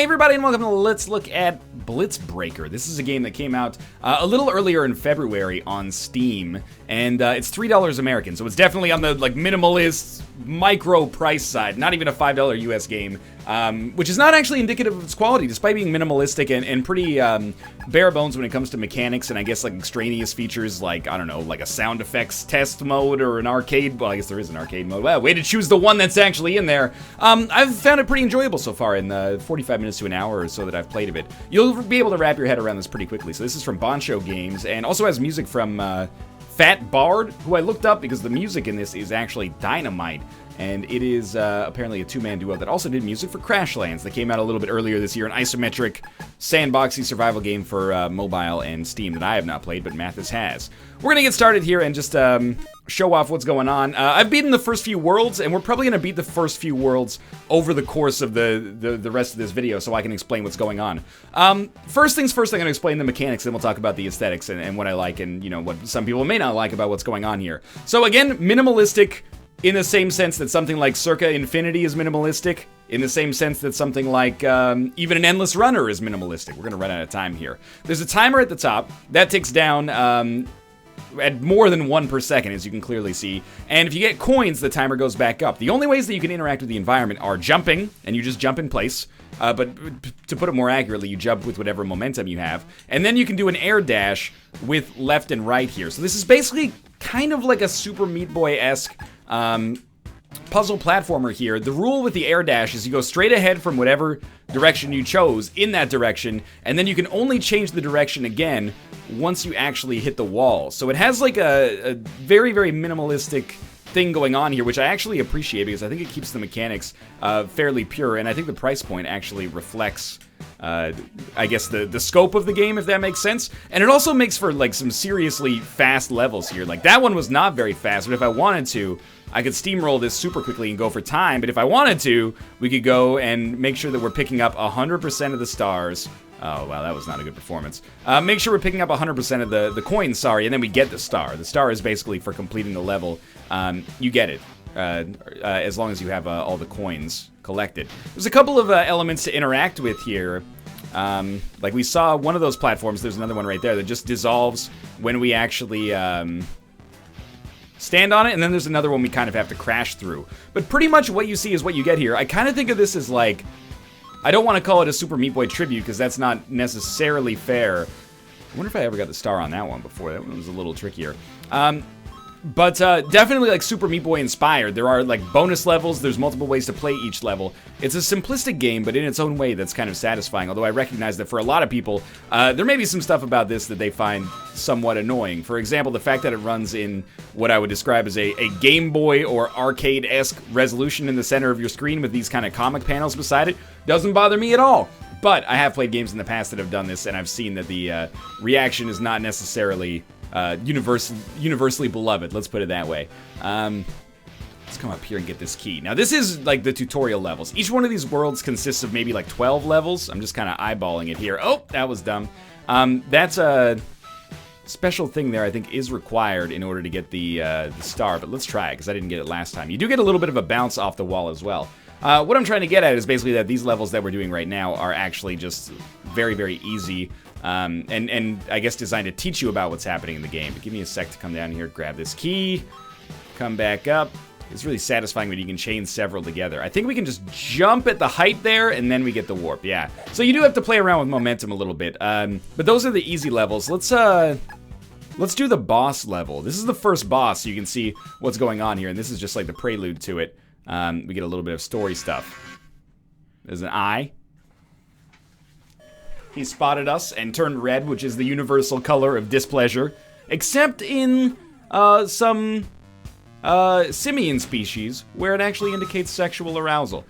Hey everybody and welcome to Let's Look at Blitz. This is a game that came out a little earlier in February on Steam, and it's $3 American, so it's definitely on the minimalist micro price side, not even a $5 US game, which is not actually indicative of its quality, despite being minimalistic and pretty bare bones when it comes to mechanics and I guess extraneous features like, I don't know, like a sound effects test mode or an arcade, well I guess there is an arcade mode, well, way to choose the one that's actually in there. I've found it pretty enjoyable so far in the 45 minutes to an hour or so that I've played of it. You'll be able to wrap your head around this pretty quickly. So this is from Boncho Games and also has music from Fat Bard, who I looked up because the music in this is actually dynamite. And it is apparently a two-man duo that also did music for Crashlands that came out a little bit earlier this year, an isometric, sandboxy survival game for mobile and Steam that I have not played, but Mathis has. We're gonna get started here and just show off what's going on. I've beaten the first few worlds, and we're probably gonna beat the first few worlds over the course of the rest of this video, so I can explain what's going on. First things first, I'm gonna explain the mechanics, then we'll talk about the aesthetics and what I like, and what some people may not like about what's going on here. So again, minimalistic. In the same sense that something like Circa Infinity is minimalistic, in the same sense that something like even an Endless Runner is minimalistic. We're going to run out of time here. There's a timer at the top. That ticks down at more than 1 per second, as you can clearly see. And if you get coins, the timer goes back up. The only ways that you can interact with the environment are jumping, and you just jump in place. But to put it more accurately, you jump with whatever momentum you have. And then you can do an air dash with left and right here. So this is basically kind of like a Super Meat Boy-esque puzzle platformer here. The rule with the air dash is you go straight ahead from whatever direction you chose in that direction, and then you can only change the direction again once you actually hit the wall. So it has like a very, very minimalistic thing going on here, which I actually appreciate because I think it keeps the mechanics fairly pure, and I think the price point actually reflects I guess the scope of the game, if that makes sense. And it also makes for some seriously fast levels here. Like that one was not very fast, but if I wanted to, I could steamroll this super quickly and go for time. But if I wanted to, we could go and make sure that we're picking up 100% of the stars. Oh, wow, that was not a good performance. Make sure we're picking up 100% of the coins, sorry, and then we get the star. The star is basically for completing the level. You get it, as long as you have all the coins collected. There's a couple of elements to interact with here. Like we saw one of those platforms, there's another one right there that just dissolves when we actually stand on it, and then there's another one we kind of have to crash through. But pretty much what you see is what you get here. I kind of think of this as like, I don't want to call it a Super Meat Boy tribute because that's not necessarily fair. I wonder if I ever got the star on that one before. That one was a little trickier. But definitely Super Meat Boy inspired. There are bonus levels, there's multiple ways to play each level. It's a simplistic game, but in its own way that's kind of satisfying, although I recognize that for a lot of people, there may be some stuff about this that they find somewhat annoying. For example, the fact that it runs in what I would describe as a Game Boy or arcade-esque resolution in the center of your screen with these kind of comic panels beside it doesn't bother me at all. But I have played games in the past that have done this, and I've seen that the reaction is not necessarily universally beloved, let's put it that way. Let's come up here and get this key. Now this is the tutorial levels. Each one of these worlds consists of maybe 12 levels. I'm just kind of eyeballing it here. Oh, that was dumb. That's a special thing there I think is required in order to get the star, but let's try it because I didn't get it last time. You do get a little bit of a bounce off the wall as well. What I'm trying to get at is basically that these levels that we're doing right now are actually just very, very easy. And I guess designed to teach you about what's happening in the game. But give me a sec to come down here, grab this key, come back up. It's really satisfying when you can chain several together. I think we can just jump at the height there, and then we get the warp, yeah. So you do have to play around with momentum a little bit. But those are the easy levels. Let's do the boss level. This is the first boss, so you can see what's going on here, and this is just the prelude to it. We get a little bit of story stuff. There's an eye. He spotted us and turned red, which is the universal color of displeasure, except in some simian species, where it actually indicates sexual arousal.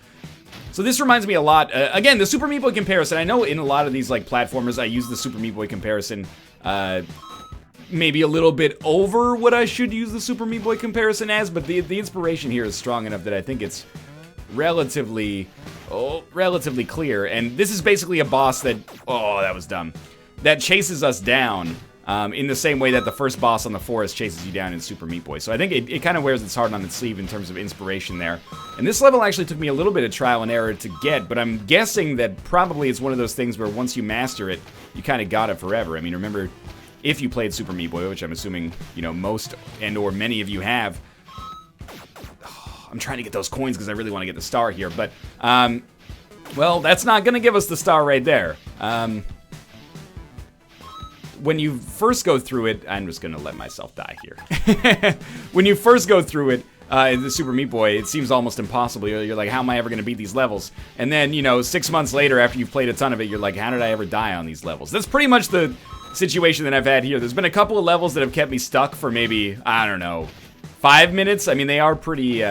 So this reminds me a lot, again, the Super Meat Boy comparison. I know in a lot of these platformers, I use the Super Meat Boy comparison maybe a little bit over what I should use the Super Meat Boy comparison as, but the inspiration here is strong enough that I think it's relatively clear. And this is basically a boss that, oh, that was dumb, that chases us down in the same way that the first boss on the forest chases you down in Super Meat Boy. So I think it kind of wears its heart on its sleeve in terms of inspiration there. And this level actually took me a little bit of trial and error to get, but I'm guessing that probably it's one of those things where once you master it, you kind of got it forever. I mean, remember, if you played Super Meat Boy, which I'm assuming, you know, most and or many of you have, I'm trying to get those coins because I really want to get the star here, but, well, that's not going to give us the star right there. When you first go through it, I'm just going to let myself die here. When you first go through it, in the Super Meat Boy, it seems almost impossible. You're like, how am I ever going to beat these levels? And then, you know, 6 months later, after you've played a ton of it, you're like, how did I ever die on these levels? That's pretty much the situation that I've had here. There's been a couple of levels that have kept me stuck for maybe, I don't know, 5 minutes. I mean, they are pretty,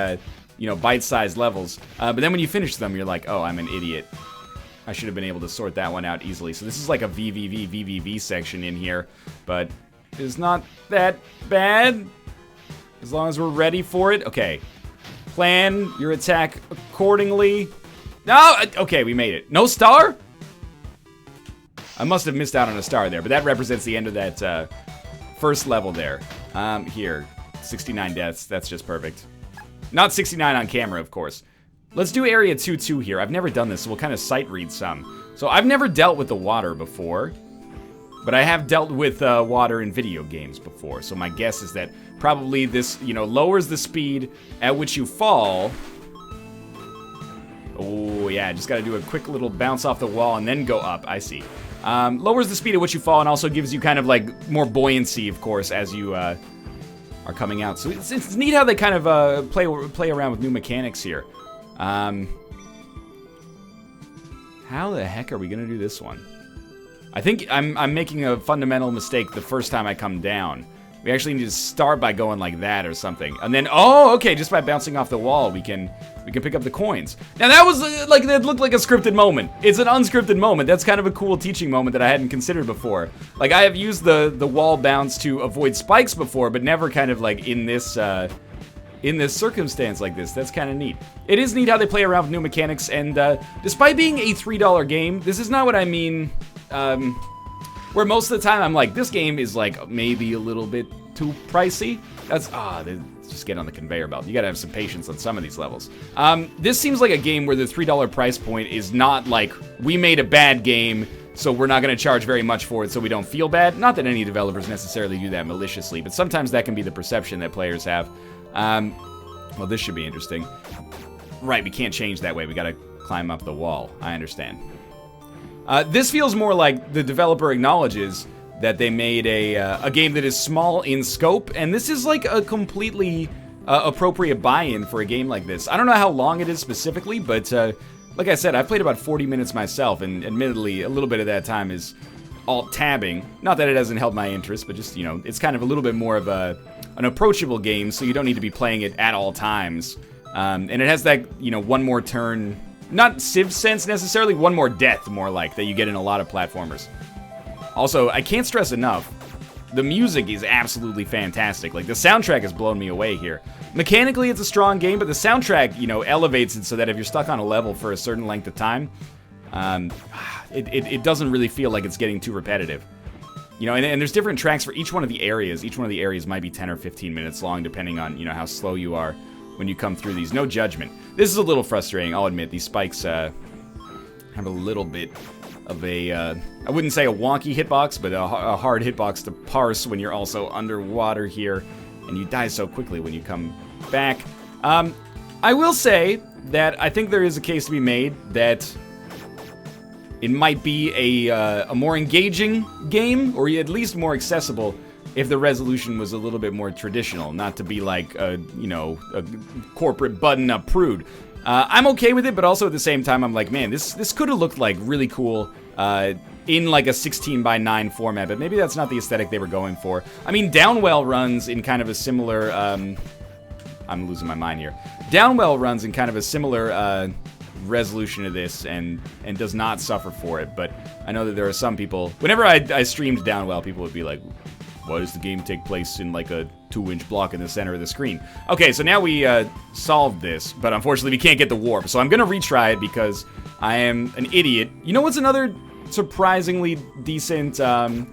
you know, bite-sized levels. But then when you finish them, you're like, oh, I'm an idiot. I should have been able to sort that one out easily. So this is like a VVV section in here, but it's not that bad as long as we're ready for it. Okay, plan your attack accordingly. No, okay, we made it. No star? I must have missed out on a star there, but that represents the end of that first level there. Here, 69 deaths. That's just perfect. Not 69 on camera, of course. Let's do Area 2-2 here. I've never done this, so we'll kind of sight read some. So I've never dealt with the water before, but I have dealt with water in video games before. So my guess is that probably this, you know, lowers the speed at which you fall. Oh, yeah, just got to do a quick little bounce off the wall and then go up. I see. Lowers the speed at which you fall and also gives you kind of like more buoyancy, of course, as you are coming out. So it's neat how they kind of play around with new mechanics here. How the heck are we gonna do this one? I think I'm making a fundamental mistake the first time I come down. We actually need to start by going like that or something. And then, oh, okay, just by bouncing off the wall, we can pick up the coins. Now that was, like, that looked like a scripted moment. It's an unscripted moment. That's kind of a cool teaching moment that I hadn't considered before. Like, I have used the wall bounce to avoid spikes before, but never kind of, like, in this circumstance like this. That's kind of neat. It is neat how they play around with new mechanics, and despite being a $3 game, this is not what I mean, where most of the time I'm like, this game is like maybe a little bit too pricey. That's, just get on the conveyor belt. You gotta have some patience on some of these levels. This seems like a game where the $3 price point is not like, we made a bad game, so we're not gonna charge very much for it so we don't feel bad. Not that any developers necessarily do that maliciously, but sometimes that can be the perception that players have. Well, this should be interesting. Right, we can't change that way. We gotta climb up the wall. I understand. This feels more like the developer acknowledges that they made a game that is small in scope, and this is like a completely appropriate buy-in for a game like this. I don't know how long it is specifically, but like I said, I've played about 40 minutes myself, and admittedly, a little bit of that time is alt-tabbing. Not that it hasn't held my interest, but just, you know, it's kind of a little bit more of an approachable game, so you don't need to be playing it at all times. And it has that, you know, one more turn, not Civ sense necessarily, one more death, more like, that you get in a lot of platformers. Also, I can't stress enough, the music is absolutely fantastic. Like, the soundtrack has blown me away here. Mechanically, it's a strong game, but the soundtrack, you know, elevates it so that if you're stuck on a level for a certain length of time, it doesn't really feel like it's getting too repetitive. You know, and there's different tracks for each one of the areas. Each one of the areas might be 10 or 15 minutes long, depending on, you know, how slow you are when you come through these. No judgment. This is a little frustrating, I'll admit. These spikes have a little bit of a, I wouldn't say a wonky hitbox, but a hard hitbox to parse when you're also underwater here, and you die so quickly when you come back. I will say that I think there is a case to be made that it might be a more engaging game, or at least more accessible, if the resolution was a little bit more traditional, not to be like you know, a corporate button-up prude. I'm okay with it, but also at the same time, I'm like, man, this could have looked like really cool in like a 16:9 format, but maybe that's not the aesthetic they were going for. I mean, Downwell runs in kind of a similar, I'm losing my mind here. Downwell runs in kind of a similar resolution to this and does not suffer for it, but I know that there are some people, whenever I streamed Downwell, people would be like, why does the game take place in like a 2-inch block in the center of the screen? Okay, so now we solved this, but unfortunately we can't get the warp, so I'm gonna retry it because I am an idiot. You know what's another surprisingly decent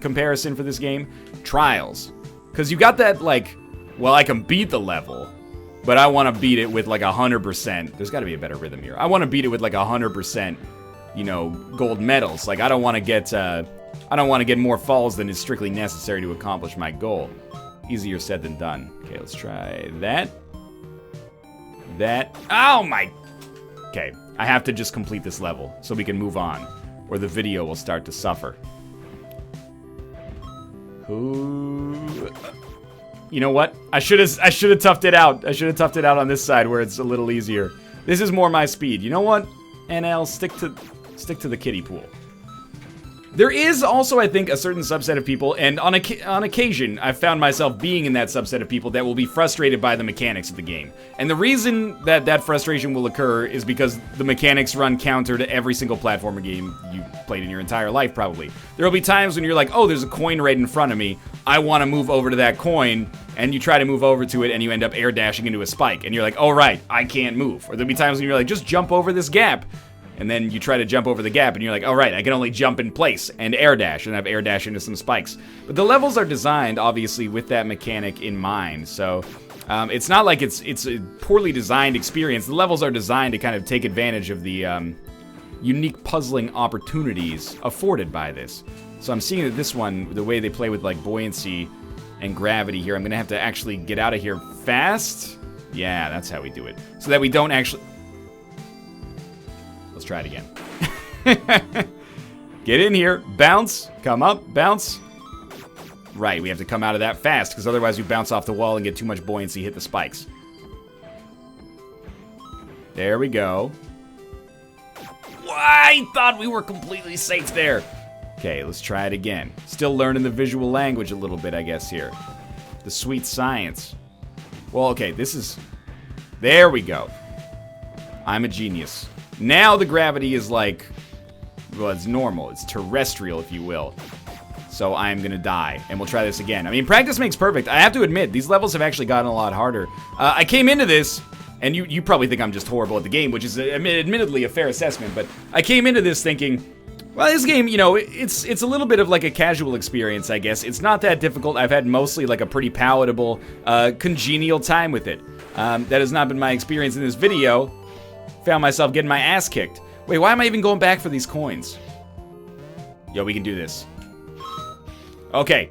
comparison for this game, Trials. Because you got that, like, well, I can beat the level, but I want to beat it with like 100%. There's got to be a better rhythm here. I want to beat it with like 100%, you know, gold medals. Like, I don't want to get more falls than is strictly necessary to accomplish my goal. Easier said than done. Okay, let's try that. Oh my. Okay, I have to just complete this level so we can move on, or the video will start to suffer. Ooh. You know what? I should have toughed it out. I should have toughed it out on this side where it's a little easier. This is more my speed. You know what? NL, stick to the kiddie pool. There is also, I think, a certain subset of people, and on occasion, I've found myself being in that subset of people that will be frustrated by the mechanics of the game. And the reason that that frustration will occur is because the mechanics run counter to every single platformer game you played in your entire life, probably. There will be times when you're like, oh, there's a coin right in front of me. I want to move over to that coin, and you try to move over to it, and you end up air dashing into a spike. And you're like, oh, right, I can't move. Or there'll be times when you're like, just jump over this gap. And then you try to jump over the gap, and you're like, all right, I can only jump in place and air dash, and I've air dash into some spikes. But the levels are designed, obviously, with that mechanic in mind. So it's not like it's a poorly designed experience. The levels are designed to kind of take advantage of the unique puzzling opportunities afforded by this. So I'm seeing that this one, the way they play with like buoyancy and gravity here, I'm going to have to actually get out of here fast. Yeah, that's how we do it. So that we don't actually... Let's try it again. Get in here, bounce, come up, bounce. Right, we have to come out of that fast, because otherwise we bounce off the wall and get too much buoyancy, hit the spikes. There we go. I thought we were completely safe there. Okay, let's try it again. Still learning the visual language a little bit, I guess, here. The sweet science. Well, okay, this is... There we go. I'm a genius. Now the gravity is like, well, it's normal. It's terrestrial, if you will. So I'm gonna die, and we'll try this again. I mean, practice makes perfect. I have to admit, these levels have actually gotten a lot harder. I came into this, and you probably think I'm just horrible at the game, which is admittedly a fair assessment, but I came into this thinking, well, this game, you know, it's a little bit of like a casual experience, I guess. It's not that difficult. I've had mostly like a pretty palatable, congenial time with it. That has not been my experience in this video. Found myself getting my ass kicked. Wait, why am I even going back for these coins? Yo, we can do this. Okay.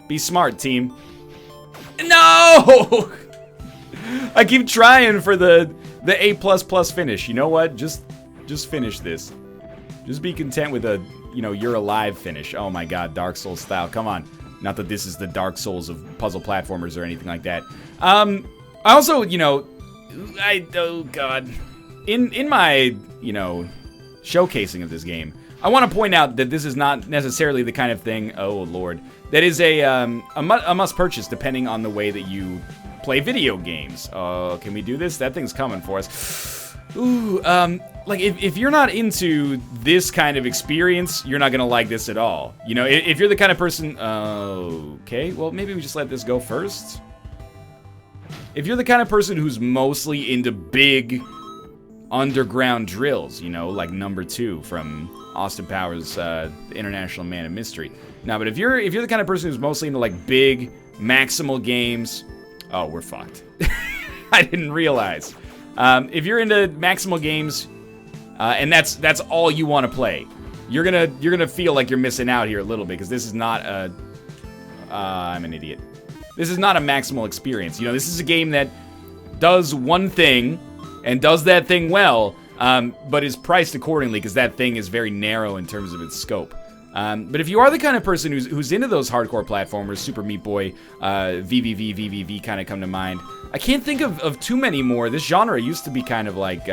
Be smart, team. No! I keep trying for the A++ finish. You know what? Just finish this. Just be content with a, you know, you're alive finish. Oh my god, Dark Souls style. Come on. Not that this is the Dark Souls of puzzle platformers or anything like that. I also, you know, oh god. In my, you know, showcasing of this game, I want to point out that this is not necessarily the kind of thing, oh lord, that is a must purchase depending on the way that you play video games. Oh, can we do this? That thing's coming for us. Ooh, like if you're not into this kind of experience, you're not gonna like this at all. You know, if you're the kind of person, okay, well maybe we just let this go first. If you're the kind of person who's mostly into big underground drills, you know, like number 2 from Austin Powers' The International Man of Mystery. No, but if you're the kind of person who's mostly into like big maximal games, oh, we're fucked. I didn't realize. If you're into maximal games, and that's all you want to play, you're gonna feel like you're missing out here a little bit, because this is not a. I'm an idiot. This is not a maximal experience. You know, this is a game that does one thing and does that thing well, but is priced accordingly because that thing is very narrow in terms of its scope. But if you are the kind of person who's into those hardcore platformers, Super Meat Boy, VVV kind of come to mind. I can't think of too many more. This genre used to be kind of like,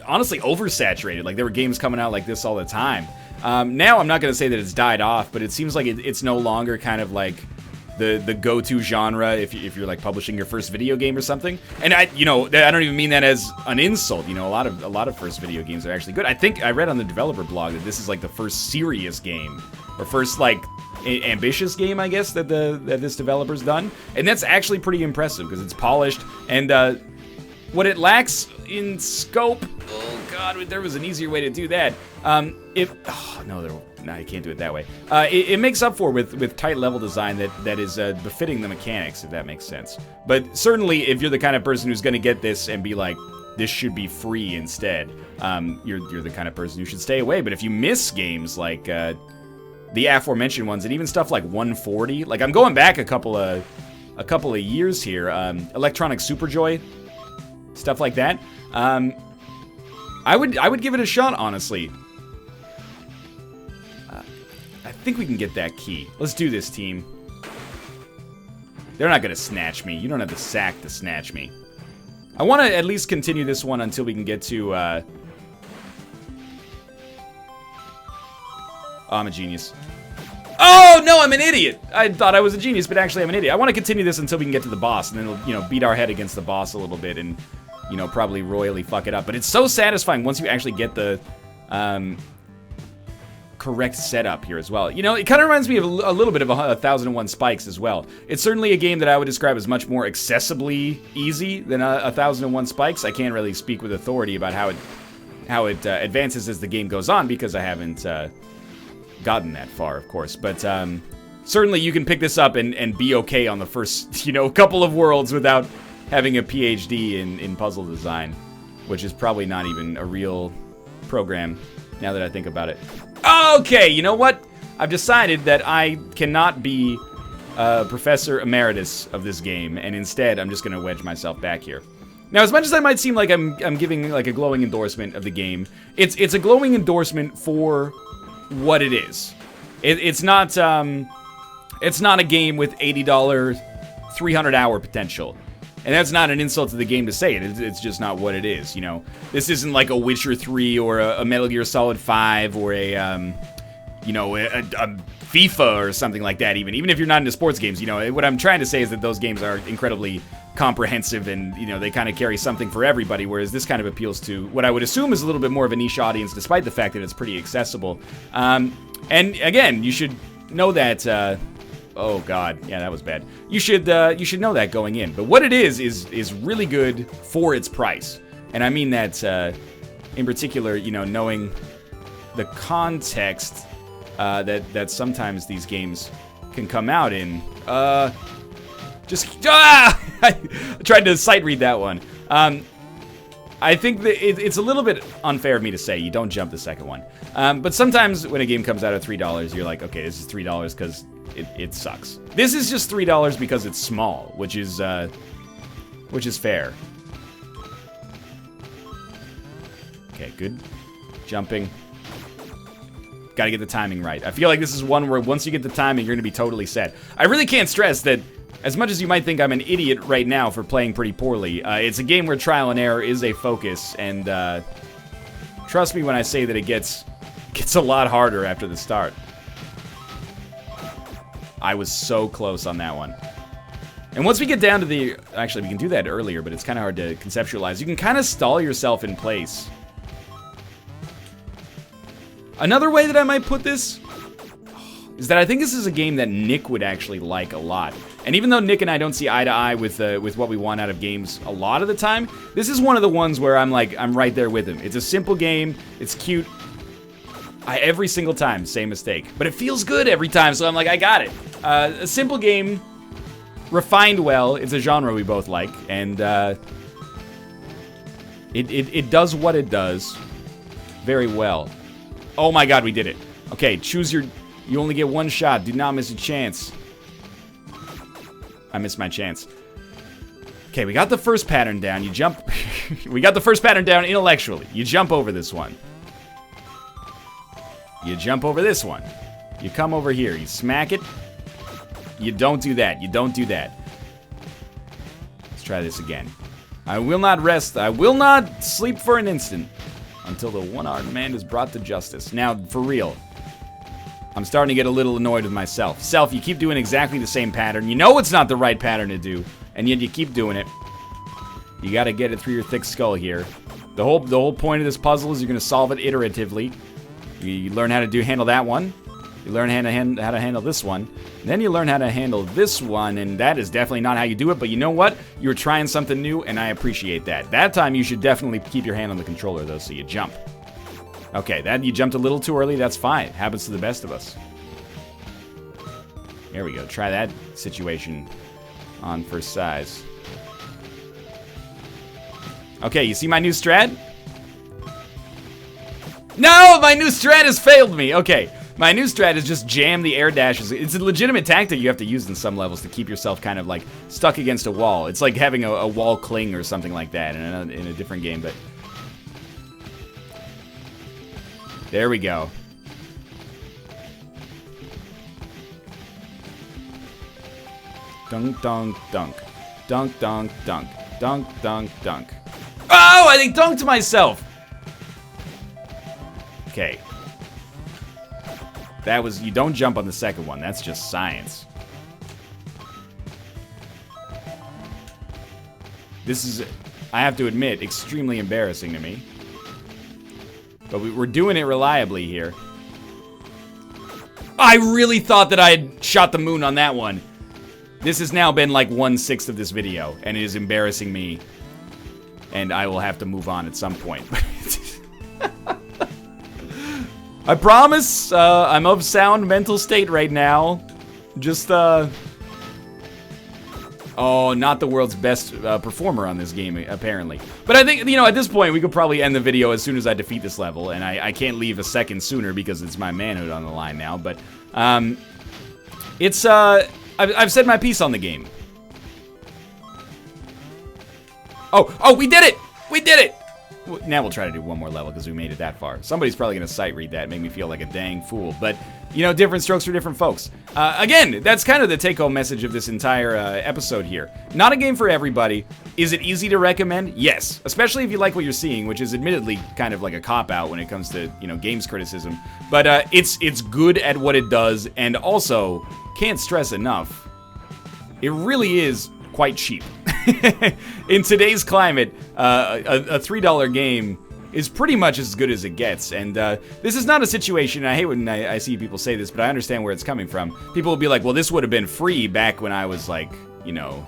honestly, oversaturated. Like, there were games coming out like this all the time. Now, I'm not going to say that it's died off, but it seems like it's no longer kind of like the go-to genre if you're like publishing your first video game or something. And I don't even mean that as an insult. You know, a lot of first video games are actually good. I think I read on the developer blog that this is like the first serious game, or first like ambitious game, I guess, that this developer's done. And that's actually pretty impressive because it's polished, and what it lacks in scope, oh God, there was an easier way to do that. No, I can't do it that way. It makes up for with tight level design that is befitting the mechanics, if that makes sense. But certainly, if you're the kind of person who's going to get this and be like, this should be free instead, you're the kind of person who should stay away. But if you miss games like the aforementioned ones, and even stuff like 140, like I'm going back a couple of years here, Electronic Superjoy, stuff like that. I would give it a shot, honestly. I think we can get that key. Let's do this, team. They're not gonna snatch me. You don't have the sack to snatch me. I want to at least continue this one until we can get to, oh, I'm a genius. Oh, no, I'm an idiot! I thought I was a genius, but actually I'm an idiot. I want to continue this until we can get to the boss, and then we'll, beat our head against the boss a little bit, and, probably royally fuck it up. But it's so satisfying once you actually get the, correct setup here as well. It kind of reminds me of a little bit of 1001 Spikes as well. It's certainly a game that I would describe as much more accessibly easy than 1001 Spikes. I can't really speak with authority about how it advances as the game goes on, because I haven't gotten that far, of course. But certainly you can pick this up and be okay on the first, couple of worlds without having a PhD in puzzle design, which is probably not even a real program now that I think about it. Okay, you know what? I've decided that I cannot be Professor Emeritus of this game, and instead I'm just going to wedge myself back here. Now, as much as I might seem like I'm giving like a glowing endorsement of the game, it's a glowing endorsement for what it is. It's not a game with $80, 300-hour potential. And that's not an insult to the game to say it. It's just not what it is, This isn't like a Witcher 3 or a Metal Gear Solid 5 or a FIFA or something like that, even if you're not into sports games. What I'm trying to say is that those games are incredibly comprehensive and, they kind of carry something for everybody, whereas this kind of appeals to what I would assume is a little bit more of a niche audience, despite the fact that it's pretty accessible. And again, you should know that... oh god, yeah, that was bad. You should know that going in. But what it is really good for its price. And I mean that in particular, knowing the context that sometimes these games can come out in. I tried to sight read that one. I think that it's a little bit unfair of me to say you don't jump the second one. But sometimes when a game comes out at $3, you're like, okay, this is $3 because it sucks. This is just $3 because it's small, which is fair. Okay, good jumping. Gotta get the timing right. I feel like this is one where once you get the timing, you're gonna be totally set. I really can't stress that, as much as you might think I'm an idiot right now for playing pretty poorly, it's a game where trial and error is a focus, and trust me when I say that it gets a lot harder after the start. I was so close on that one. And once we get down to the... Actually, we can do that earlier, but it's kind of hard to conceptualize. You can kind of stall yourself in place. Another way that I might put this is that I think this is a game that Nick would actually like a lot. And even though Nick and I don't see eye to eye with what we want out of games a lot of the time, this is one of the ones where I'm right there with him. It's a simple game. It's cute. Every single time, same mistake. But it feels good every time, so I'm like, I got it. A simple game, refined well. It's a genre we both like, and it does what it does very well. Oh my god, we did it. Okay, choose your... You only get one shot. Do not miss a chance. I missed my chance. Okay, we got the first pattern down. You jump... We got the first pattern down intellectually. You jump over this one. You jump over this one. You come over here. You smack it. You don't do that. You don't do that. Let's try this again. I will not rest. I will not sleep for an instant until the one-armed man is brought to justice. Now, for real. I'm starting to get a little annoyed with myself. Self, you keep doing exactly the same pattern. You know it's not the right pattern to do, and yet you keep doing it. You gotta get it through your thick skull here. The whole point of this puzzle is you're gonna solve it iteratively. You learn how to handle that one. You learn how to handle this one. Then you learn how to handle this one, and that is definitely not how you do it, but you know what? You're trying something new, and I appreciate that. That time, you should definitely keep your hand on the controller, though, so you jump. Okay, that you jumped a little too early. That's fine. It happens to the best of us. There we go. Try that situation on for size. Okay, you see my new strat? No, my new strat has failed me. Okay, my new strat is just jam the air dashes. It's a legitimate tactic you have to use in some levels to keep yourself kind of like stuck against a wall. It's like having a wall cling or something like that in a different game, but... There we go. Dunk, dunk, dunk. Dunk, dunk, dunk. Dunk, dunk, dunk. Oh, I dunked myself! Okay. That was... You don't jump on the second one. That's just science. This is, I have to admit, extremely embarrassing to me. But we're doing it reliably here. I really thought that I had shot the moon on that one. This has now been like 1/6 of this video, and it is embarrassing me. And I will have to move on at some point. I promise, I'm of sound mental state right now. Just, Oh, not the world's best performer on this game, apparently. But I think, you know, at this point, we could probably end the video as soon as I defeat this level. And I can't leave a second sooner because it's my manhood on the line now. But, it's, I've said my piece on the game. Oh, we did it! We did it! Now we'll try to do one more level because we made it that far. Somebody's probably going to sight read that and make me feel like a dang fool. But, you know, different strokes for different folks. Again, that's kind of the take-home message of this entire episode here. Not a game for everybody. Is it easy to recommend? Yes. Especially if you like what you're seeing, which is admittedly kind of like a cop-out when it comes to, you know, games criticism. But it's good at what it does, and also, can't stress enough, it really is quite cheap. In today's climate, a $3 game is pretty much as good as it gets. And this is not a situation, and I hate when I see people say this, but I understand where it's coming from. People will be like, well, this would have been free back when I was like, you know,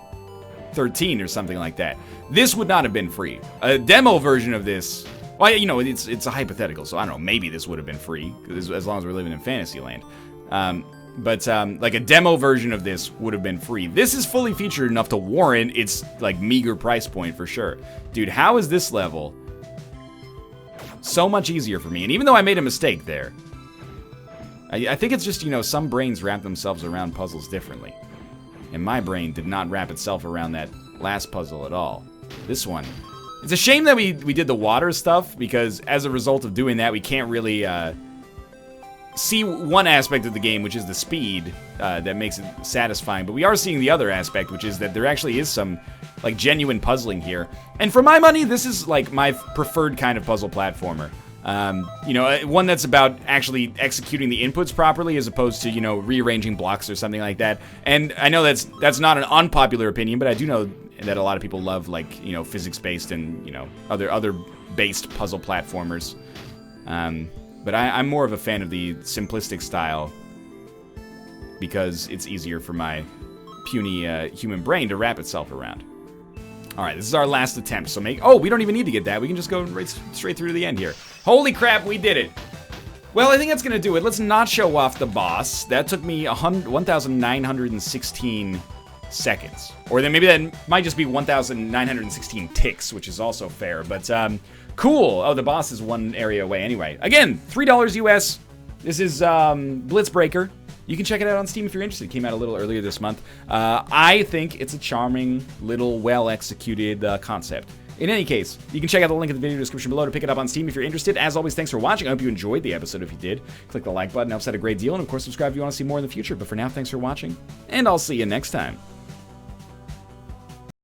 13 or something like that. This would not have been free. A demo version of this, well, you know, it's a hypothetical, so I don't know, maybe this would have been free, as long as we're living in Fantasyland. But like a demo version of this would have been free. This is fully featured enough to warrant its like meager price point for sure. Dude, how is this level so much easier for me? And even though I made a mistake there, I think it's just, you know, some brains wrap themselves around puzzles differently. And my brain did not wrap itself around that last puzzle at all. This one. It's a shame that we did the water stuff, because as a result of doing that, we can't really see one aspect of the game, which is the speed that makes it satisfying, but we are seeing the other aspect, which is that there actually is some like genuine puzzling here. And for my money, this is like my preferred kind of puzzle platformer. You know, one that's about actually executing the inputs properly as opposed to, you know, rearranging blocks or something like that. And I know that's not an unpopular opinion, but I do know that a lot of people love, like, you know, physics-based and, you know, other based puzzle platformers. But I'm more of a fan of the simplistic style because it's easier for my puny human brain to wrap itself around. All right, this is our last attempt, so we don't even need to get that. We can just go right straight through to the end here. Holy crap, we did it. Well, I think that's going to do it. Let's not show off the boss. That took me 1,916 seconds. Or then maybe that might just be 1,916 ticks, which is also fair. But, cool. Oh, the boss is one area away anyway. Again, $3 US. This is Blitz Breaker. You can check it out on Steam if you're interested. It came out a little earlier this month. I think it's a charming, little, well-executed concept. In any case, you can check out the link in the video description below to pick it up on Steam if you're interested. As always, thanks for watching. I hope you enjoyed the episode. If you did, click the like button. It helps out a great deal. And, of course, subscribe if you want to see more in the future. But for now, thanks for watching, and I'll see you next time.